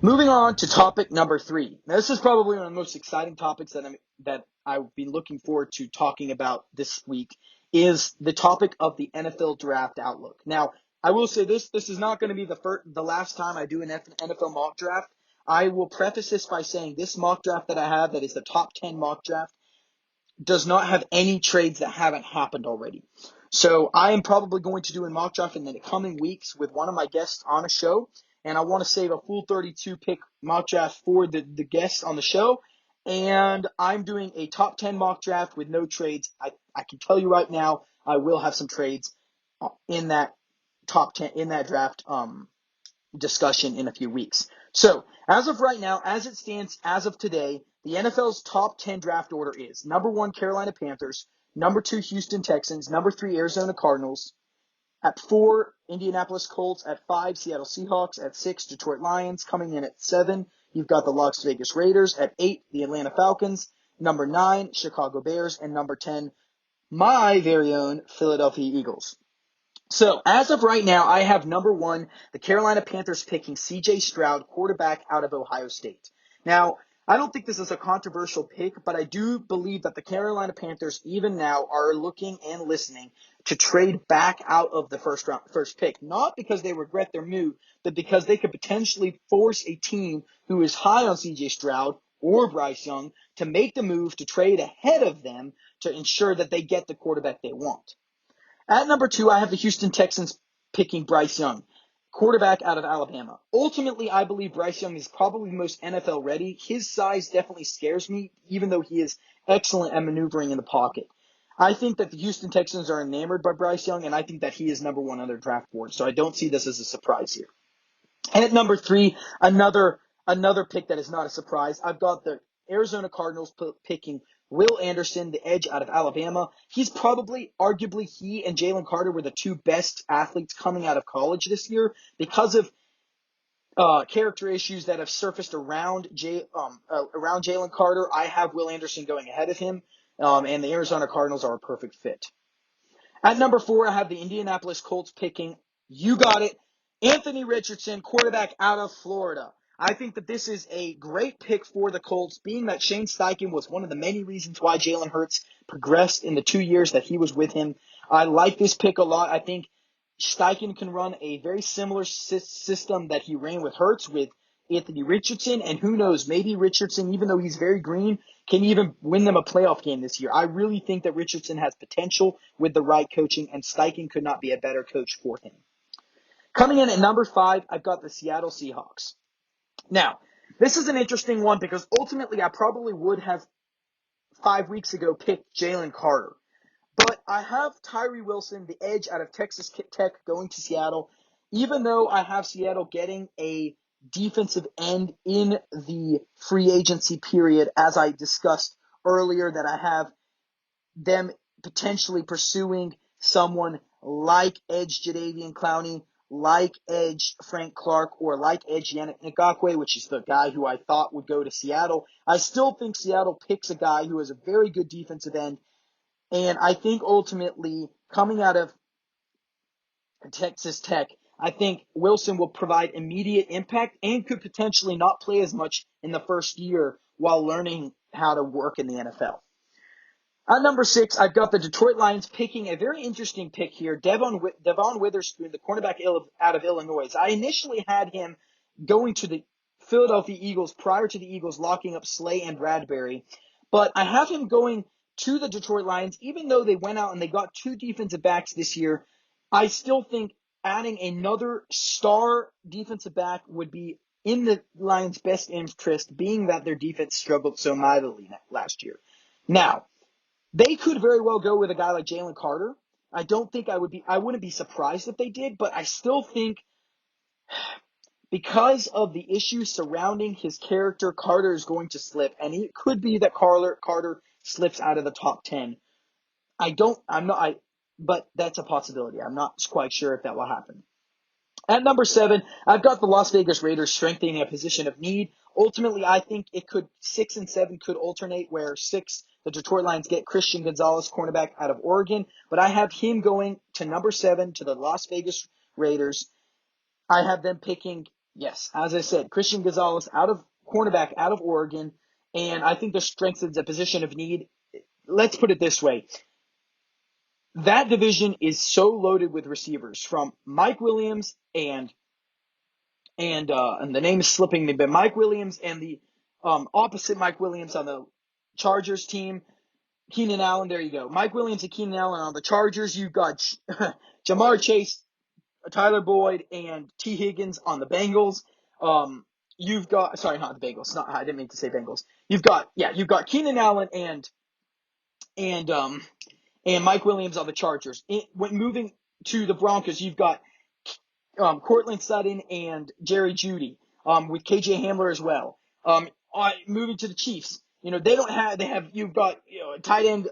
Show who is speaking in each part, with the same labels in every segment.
Speaker 1: Moving on to topic number 3. Now, this is probably one of the most exciting topics that I've been looking forward to talking about this week is the topic of the NFL draft outlook. Now, I will say this is not going to be the last time I do an NFL mock draft. I will preface this by saying this mock draft that I have, that is the top 10 mock draft, does not have any trades that haven't happened already. So I am probably going to do a mock draft in the coming weeks with one of my guests on a show, and I want to save a full 32 pick mock draft for the guests on the show. And I'm doing a top 10 mock draft with no trades. I can tell you right now, I will have some trades in that top 10 in that draft discussion in a few weeks. So, as of right now, as it stands, as of today, the NFL's top 10 draft order is number 1, Carolina Panthers, number 2, Houston Texans, number 3, Arizona Cardinals, at 4, Indianapolis Colts, at 5, Seattle Seahawks, at 6, Detroit Lions, coming in at 7, you've got the Las Vegas Raiders, at 8, the Atlanta Falcons, number 9, Chicago Bears, and number 10, my very own Philadelphia Eagles. So, as of right now, I have number 1, the Carolina Panthers picking C.J. Stroud, quarterback out of Ohio State. Now, I don't think this is a controversial pick, but I do believe that the Carolina Panthers, even now, are looking and listening to trade back out of the first pick. Not because they regret their move, but because they could potentially force a team who is high on C.J. Stroud or Bryce Young to make the move to trade ahead of them to ensure that they get the quarterback they want. At number 2, I have the Houston Texans picking Bryce Young, quarterback out of Alabama. Ultimately, I believe Bryce Young is probably the most NFL ready. His size definitely scares me, even though he is excellent at maneuvering in the pocket. I think that the Houston Texans are enamored by Bryce Young, and I think that he is number 1 on their draft board. So I don't see this as a surprise here. And at number 3, another pick that is not a surprise. I've got the Arizona Cardinals picking Will Anderson, the edge out of Alabama. He's probably, arguably, he and Jalen Carter were the 2 best athletes coming out of college this year because of character issues that have surfaced around Jalen Carter. I have Will Anderson going ahead of him, and the Arizona Cardinals are a perfect fit. At number 4, I have the Indianapolis Colts picking, you got it, Anthony Richardson, quarterback out of Florida. I think that this is a great pick for the Colts, being that Shane Steichen was one of the many reasons why Jalen Hurts progressed in the 2 years that he was with him. I like this pick a lot. I think Steichen can run a very similar system that he ran with Hurts with Anthony Richardson, and who knows, maybe Richardson, even though he's very green, can even win them a playoff game this year. I really think that Richardson has potential with the right coaching, and Steichen could not be a better coach for him. Coming in at number 5, I've got the Seattle Seahawks. Now, this is an interesting one because ultimately I probably would have 5 weeks ago picked Jalen Carter. But I have Tyree Wilson, the edge out of Texas Tech, going to Seattle. Even though I have Seattle getting a defensive end in the free agency period, as I discussed earlier, that I have them potentially pursuing someone like edge Jadeveon Clowney, like edge Frank Clark, or like edge Yannick Ngakoue, which is the guy who I thought would go to Seattle. I still think Seattle picks a guy who has a very good defensive end. And I think ultimately, coming out of Texas Tech, I think Wilson will provide immediate impact and could potentially not play as much in the first year while learning how to work in the NFL. At number 6, I've got the Detroit Lions picking a very interesting pick here, Devon Witherspoon, the cornerback out of Illinois. I initially had him going to the Philadelphia Eagles prior to the Eagles locking up Slay and Bradbury, but I have him going to the Detroit Lions. Even though they went out and they got 2 defensive backs this year, I still think adding another star defensive back would be in the Lions' best interest, being that their defense struggled so mightily last year. Now, they could very well go with a guy like Jalen Carter. I wouldn't be surprised if they did, but I still think because of the issues surrounding his character, Carter is going to slip, and it could be that Carter slips out of the top 10. But that's a possibility. I'm not quite sure if that will happen. At number 7, I've got the Las Vegas Raiders strengthening a position of need. Ultimately, I think 6 and 7 could alternate, where 6, the Detroit Lions get Christian Gonzalez, cornerback out of Oregon. But I have him going to number 7 to the Las Vegas Raiders. I have them picking Yes, as I said, Christian Gonzalez cornerback out of Oregon, and I think this strengthens a position of need. Let's put it this way. That division is so loaded with receivers from Mike Williams and the name is slipping me, but Mike Williams and the opposite Mike Williams on the Chargers team, Keenan Allen. There you go. Mike Williams and Keenan Allen on the Chargers. You've got Jamar Chase, Tyler Boyd, and T. Higgins on the Bengals. You've got not the Bengals. I didn't mean to say Bengals. You've got Keenan Allen and um and Mike Williams on the Chargers. When moving to the Broncos, you've got Cortland Sutton and Jerry Jeudy with KJ Hamler as well. Moving to the Chiefs, you've got tight end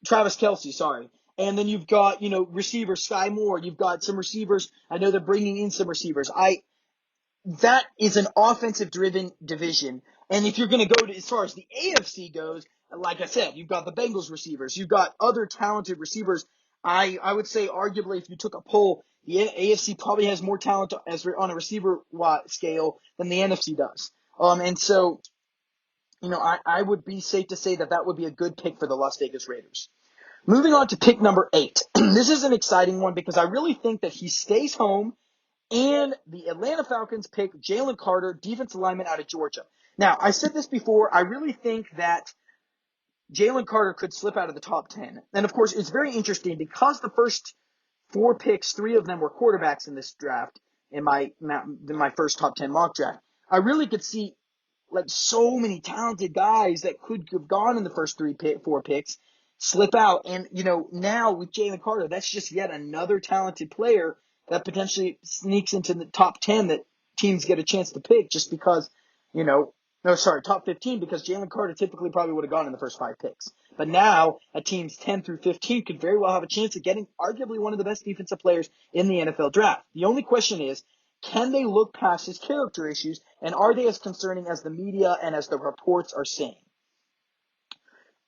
Speaker 1: Travis Kelce, sorry. And then you've got, receiver Sky Moore. You've got some receivers. I know they're bringing in some receivers. That is an offensive-driven division. And if you're going to go to as far as the AFC goes, like I said, you've got the Bengals receivers. You've got other talented receivers. I would say arguably if you took a poll, the AFC probably has more talent on a receiver scale than the NFC does. And so, I would be safe to say that would be a good pick for the Las Vegas Raiders. Moving on to pick number 8. This is an exciting one because I really think that he stays home and the Atlanta Falcons pick Jalen Carter, defensive lineman out of Georgia. Now, I said this before. I really think that Jalen Carter could slip out of the top 10. And, of course, it's very interesting because the first 4 picks, 3 of them were quarterbacks in this draft, in my first top 10 mock draft. I really could see so many talented guys that could have gone in the first 4 picks slip out. And, now with Jalen Carter, that's just yet another talented player that potentially sneaks into the top 10 that teams get a chance to pick just because, top 15 because Jalen Carter typically probably would have gone in the first 5 picks. But now, at teams 10 through 15 could very well have a chance of getting arguably one of the best defensive players in the NFL draft. The only question is, can they look past his character issues, and are they as concerning as the media and as the reports are saying?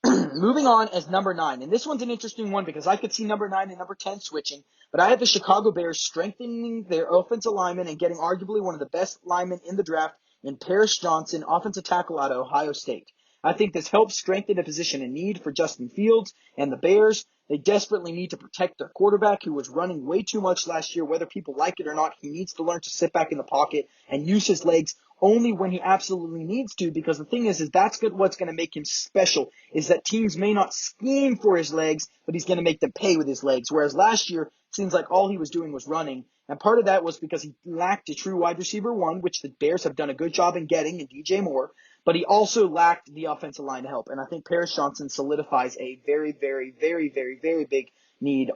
Speaker 1: Moving on as number 9, and this one's an interesting one because I could see number 9 and number 10 switching, but I have the Chicago Bears strengthening their offensive linemen and getting arguably one of the best linemen in the draft in Paris Johnson, offensive tackle out of Ohio State. I think this helps strengthen a position in need for Justin Fields and the Bears. They desperately need to protect their quarterback who was running way too much last year. Whether people like it or not, he needs to learn to sit back in the pocket and use his legs only when he absolutely needs to, because the thing is that's what's going to make him special, is that teams may not scheme for his legs, but he's going to make them pay with his legs. Whereas last year, it seems like all he was doing was running. And part of that was because he lacked a true wide receiver 1, which the Bears have done a good job in getting in DJ Moore, but he also lacked the offensive line help. And I think Paris Johnson solidifies a very, very, very, very, very big need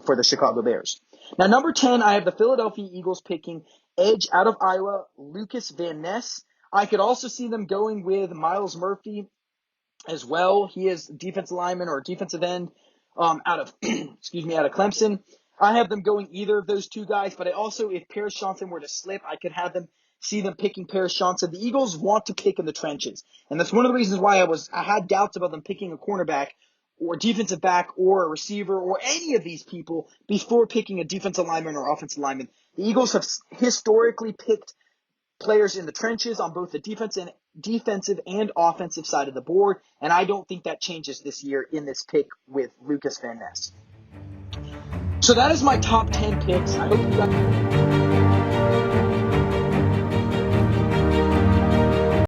Speaker 1: for the Chicago Bears. Now, number 10, I have the Philadelphia Eagles picking edge out of Iowa, Lucas Van Ness. I could also see them going with Myles Murphy as well. He is defensive lineman or defensive end out of out of Clemson. I have them going either of those 2 guys, but I also, if Paris Johnson were to slip, I could see them picking Paris Johnson. The Eagles want to pick in the trenches, and that's one of the reasons why I had doubts about them picking a cornerback or defensive back or a receiver or any of these people before picking a defensive lineman or offensive lineman. The Eagles have historically picked players in the trenches on both the defensive and offensive side of the board, and I don't think that changes this year in this pick with Lucas Van Ness. So that is my top 10 picks. I hope you guys